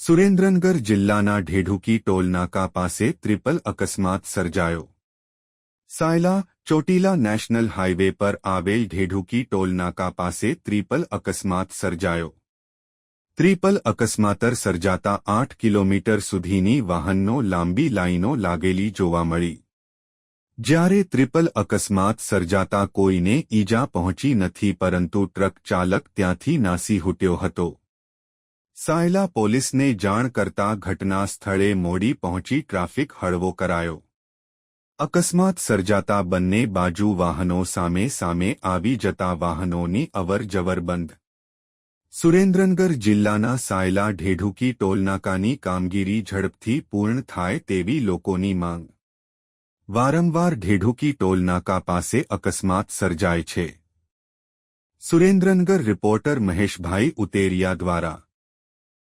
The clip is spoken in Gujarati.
સુરેન્દ્રનગર જિલ્લાના ઢેઢુકી ટોલનાકા પાસે ટ્રિપલ અકસ્માત સર્જાયો. સાયલા ચોટીલા નેશનલ હાઇવે પર આવેલ ઢેઢુકી ટોલનાકા પાસે ટ્રિપલ અકસ્માત સર્જાયો. ટ્રિપલ અકસ્માતર સર્જાતા 8 કિલોમીટર સુધીની વાહનનો લાંબી લાઇનો લાગેલી જોવા મળી. જ્યારે ટ્રિપલ અકસ્માત સર્જાતા કોઈને ઈજા પહોંચી નથી, પરંતુ ટ્રક ચાલક ત્યાંથી નાસી છૂટ્યો હતો. સાયલા પોલીસને જાણ કરતા ઘટના સ્થળે મોડી પહોંચી ટ્રાફિક હળવો કરાયો. અકસ્માત સર્જાતા બંને બાજુ વાહનો સામે સામે આવી જતા વાહનોની અવરજવર બંધ. સુરેન્દ્રનગર જિલ્લાના સાયલા ઢેઢુકી ટોલનાકાની કામગીરી ઝડપથી પૂર્ણ થાય તેવી લોકોની માંગ. વારંવાર ઢેઢુકી ટોલનાકા પાસે અકસ્માત સર્જાય છે. સુરેન્દ્રનગર રિપોર્ટર મહેશભાઈ ઉતેરિયા દ્વારા.